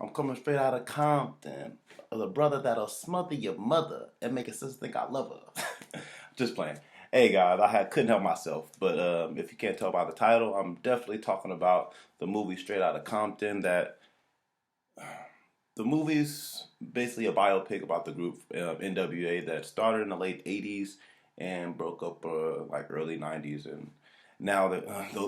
I'm coming straight out of Compton. The brother that'll smother your mother and make a sister think I love her. Just playing. Hey guys, couldn't help myself, but if you can't tell by the title, I'm definitely talking about the movie Straight Outta Compton. The movie's basically a biopic about the group NWA that started in the late '80s and broke up like early '90s, and now that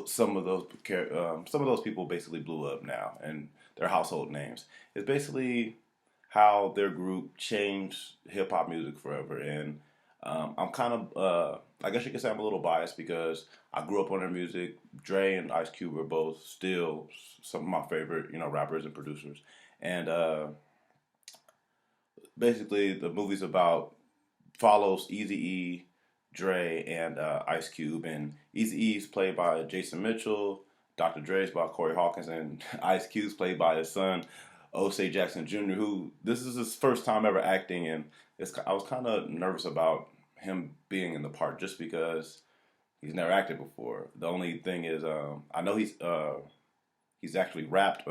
some of those people basically blew up now and they're household names. It's basically how their group changed hip hop music forever, and I'm kind of I guess you could say I'm a little biased because I grew up on their music. Dre and Ice Cube were both still some of my favorite rappers and producers, and basically the movie's about follows Eazy-E, Dre, and Ice Cube. And Eazy-E's played by Jason Mitchell, Dr. Dre's by Corey Hawkins, and Ice Cube's played by his son, Osei Jackson Jr., who this is his first time ever acting. And I was kind of nervous about him being in the part just because he's never acted before. The only thing is, I know he's actually rapped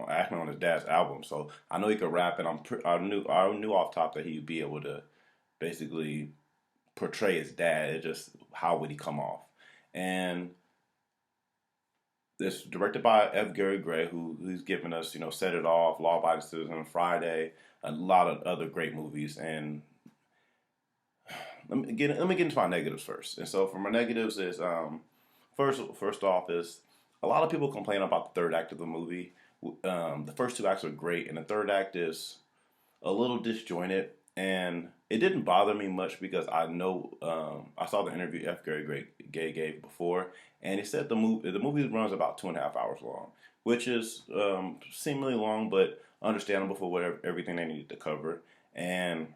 acting on his dad's album, so I know he could rap, and I knew off top that he'd be able to basically portray his dad. It just how would he come off? And it's directed by F. Gary Gray, who's given us Set It Off, Law Abiding Citizen, Friday, a lot of other great movies. And let me get into my negatives first. And so for my negatives is first off is a lot of people complain about the third act of the movie. The first two acts are great, and the third act is a little disjointed, and it didn't bother me much because I know I saw the interview F. Gary Gay gave before, and he said the movie runs about 2.5 hours long, which is seemingly long, but understandable for whatever everything they needed to cover. And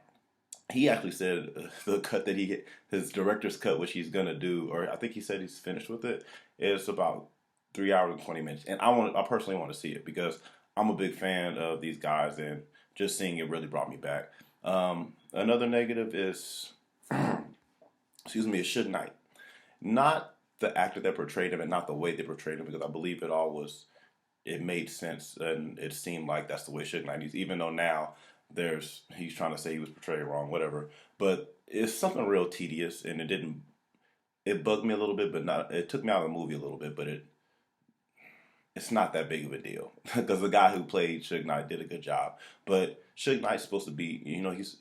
he actually said the cut that his director's cut, which he's gonna do, or I think he said he's finished with it, is about 3 hours and 20 minutes. And I personally want to see it because I'm a big fan of these guys, and just seeing it really brought me back. Another negative is, excuse me, is Suge Knight. Not the actor that portrayed him, and not the way they portrayed him, because I believe it made sense, and it seemed like that's the way Suge Knight is. Even though now he's trying to say he was portrayed wrong, whatever. But it's something real tedious, and it bugged me a little bit, but not. It took me out of the movie a little bit, but it's not that big of a deal because the guy who played Suge Knight did a good job. But Suge Knight's supposed to be,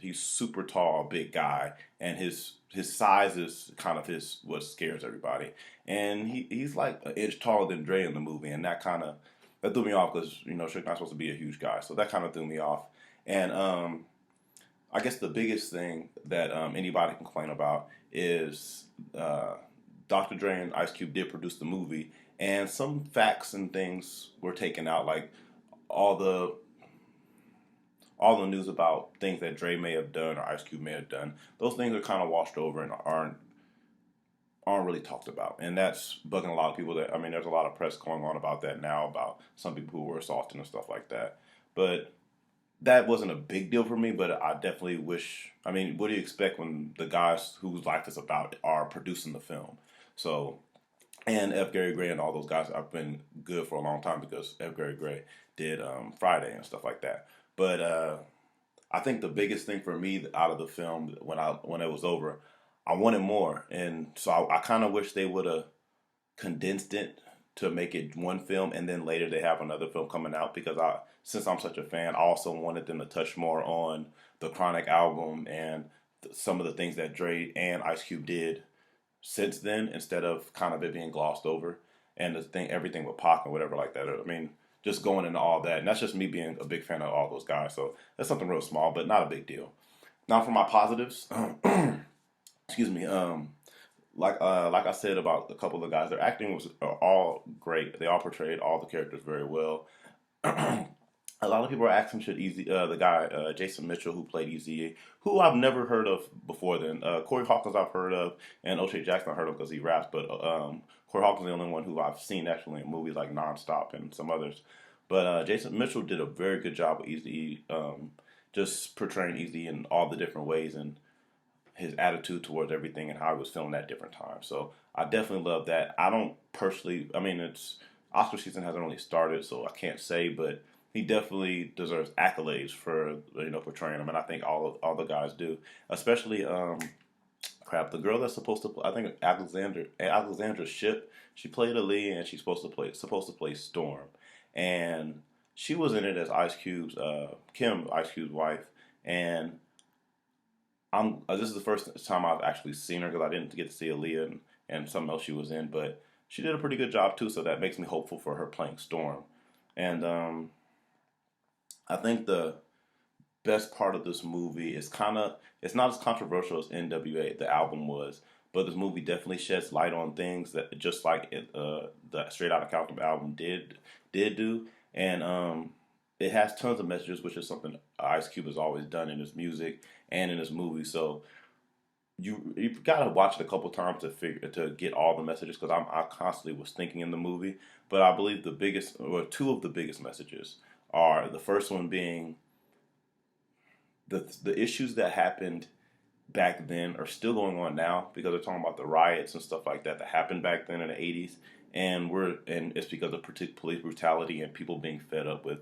he's super tall, big guy, and his size is kind of what scares everybody. And he's like an inch taller than Dre in the movie, and that threw me off because Suge Knight's supposed to be a huge guy, so that kind of threw me off. And I guess the biggest thing that anybody can complain about is Dr. Dre and Ice Cube did produce the movie, and some facts and things were taken out, like all the news about things that Dre may have done or Ice Cube may have done. Those things are kind of washed over and aren't really talked about, and that's bugging a lot of people. There's a lot of press going on about that now, about some people who were assaulted and stuff like that. But that wasn't a big deal for me, but I definitely wish. What do you expect when the guys whose life is about are producing the film? So, and F. Gary Gray and all those guys have been good for a long time because F. Gary Gray did Friday and stuff like that. But I think the biggest thing for me out of the film when it was over, I wanted more, and so I kind of wish they would have condensed it to make it one film, and then later they have another film coming out, because since I'm such a fan, I also wanted them to touch more on the Chronic album and some of the things that Dre and Ice Cube did since then, instead of kind of it being glossed over, and everything with Pac and whatever like that. Just going into all that, and that's just me being a big fan of all those guys. So that's something real small, but not a big deal. Now for my positives, excuse me. Like I said about a couple of guys, their acting was all great. They all portrayed all the characters very well. A lot of people are asking should the guy Jason Mitchell, who played Eazy-E, who I've never heard of before then. Corey Hawkins I've heard of, and O'Shea Jackson I've heard of because he raps, but Corey Hawkins is the only one who I've seen actually in movies like Nonstop and some others. But Jason Mitchell did a very good job with Eazy-E, just portraying Eazy in all the different ways and his attitude towards everything and how he was feeling at different times. So I definitely love that. I don't personally, it's Oscar season hasn't really started, so I can't say, but he definitely deserves accolades for portraying him, and I think all the guys do, especially crap, the girl that's supposed to play, I think Alexandra Shipp, she played Aaliyah, and she's supposed to play Storm, and she was in it as Ice Cube's wife, and this is the first time I've actually seen her because I didn't get to see Aaliyah and something else she was in, but she did a pretty good job too, so that makes me hopeful for her playing Storm, and I think the best part of this movie is it's not as controversial as NWA the album was, but this movie definitely sheds light on things that just like the Straight Outta Compton album did do, and it has tons of messages, which is something Ice Cube has always done in his music and in his movie. So you gotta watch it a couple times to get all the messages, because I constantly was thinking in the movie, but I believe the biggest or two of the biggest messages are the first one being the issues that happened back then are still going on now, because they're talking about the riots and stuff like that happened back then in the 80s, and it's because of police brutality and people being fed up with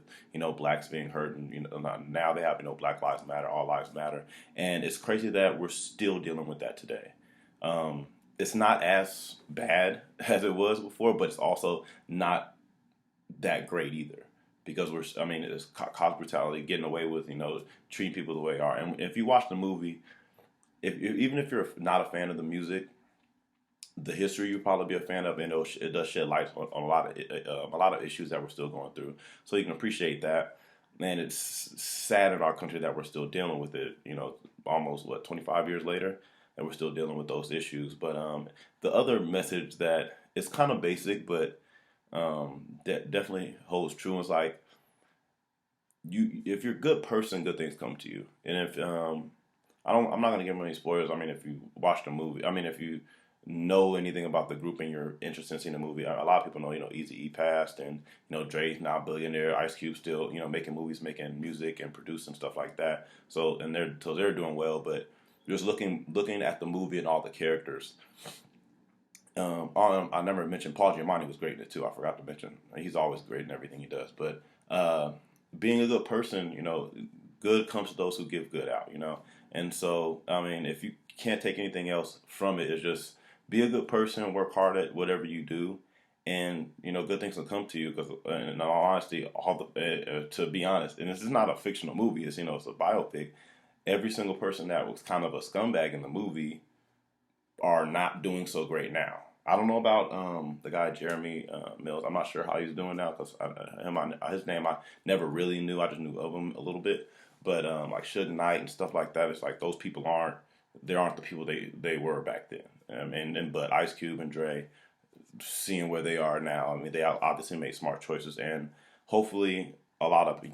blacks being hurt, and now they have Black Lives Matter, All Lives Matter, and it's crazy that we're still dealing with that today. It's not as bad as it was before, but it's also not that great either, because it's cause brutality, getting away with treating people the way they are. And if you watch the movie, even if you're not a fan of the music, the history you'll probably be a fan of, and it does shed light on a lot of issues that we're still going through, so you can appreciate that. And it's sad in our country that we're still dealing with it, almost 25 years later, that we're still dealing with those issues. But the other message that is kind of basic, but that definitely holds true, is like, if you're a good person, good things come to you. And if I'm not gonna give any spoilers. I mean, if you watch the movie, if you know anything about the group and you're interested in seeing the movie, a lot of people know Eazy-E passed, and Dre's now a billionaire. Ice Cube still making movies, making music, and producing stuff like that. So they're doing well. But just looking at the movie and all the characters. I never mentioned Paul Giamatti was great in it too. I forgot to mention, he's always great in everything he does. But being a good person, good comes to those who give good out, And so, if you can't take anything else from it, it's just be a good person, work hard at whatever you do, and good things will come to you. Because, in all honesty, to be honest, and this is not a fictional movie; it's it's a biopic. Every single person that was kind of a scumbag in the movie are not doing so great now. I don't know about the guy Jeremy Mills. I'm not sure how he's doing now, because his name I never really knew. I just knew of him a little bit. But like Suge Knight and stuff like that, it's like those people aren't the people they were back then. But Ice Cube and Dre, seeing where they are now, they obviously made smart choices, and hopefully a lot of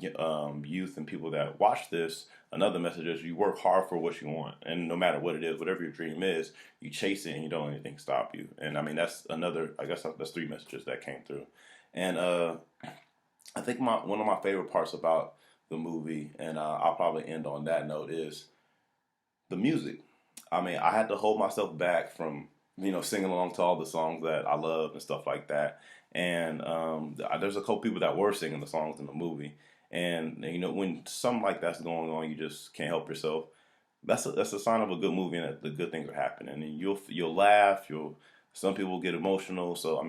youth and people that watch this, another message is you work hard for what you want, and no matter what it is, whatever your dream is, you chase it and you don't let anything stop you. And that's another, I guess that's three messages that came through. And I think one of my favorite parts about the movie, and I'll probably end on that note, is the music. I had to hold myself back from singing along to all the songs that I love and stuff like that. And there's a couple people that were singing the songs in the movie, and when something like that's going on, you just can't help yourself. That's a sign of a good movie, and that the good things are happening, and you'll laugh. Some people get emotional. So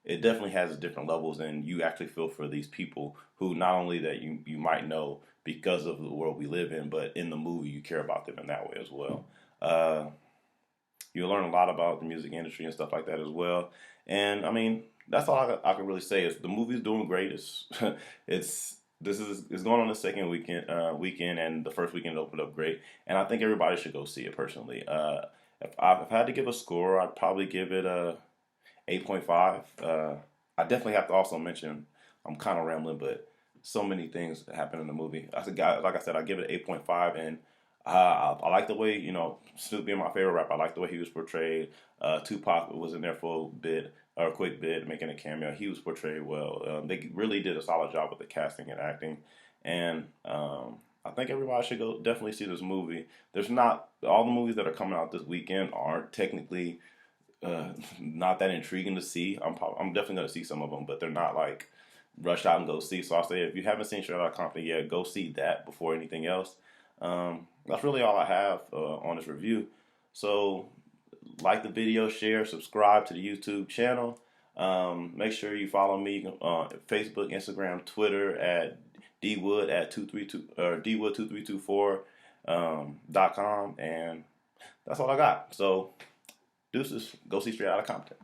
it definitely has different levels, and you actually feel for these people who not only that you might know because of the world we live in, but in the movie you care about them in that way as well. You'll learn a lot about the music industry and stuff like that as well. And that's all I can really say is the movie's doing great. It's going on the second weekend, and the first weekend opened up great. And I think everybody should go see it personally. If I had to give a score, I'd probably give it a 8.5. I definitely have to also mention, I'm kind of rambling, but so many things happen in the movie. Like I said, I give it an 8.5, and I like the way, Snoop being my favorite rapper, I like the way he was portrayed. Tupac was in there for a quick bit, making a cameo. He was portrayed well. They really did a solid job with the casting and acting. And I think everybody should go definitely see this movie. There's not, all the movies that are coming out this weekend aren't technically not that intriguing to see. I'm definitely going to see some of them, but they're not like rush out and go see. So I'll say if you haven't seen Straight Outta Compton yet, go see that before anything else. That's really all I have on this review. So like the video, share, subscribe to the YouTube channel. Make sure you follow me on Facebook, Instagram, Twitter at dwood at 232 or dwood2324.com, and that's all I got. So deuces, go see Straight Outta Compton.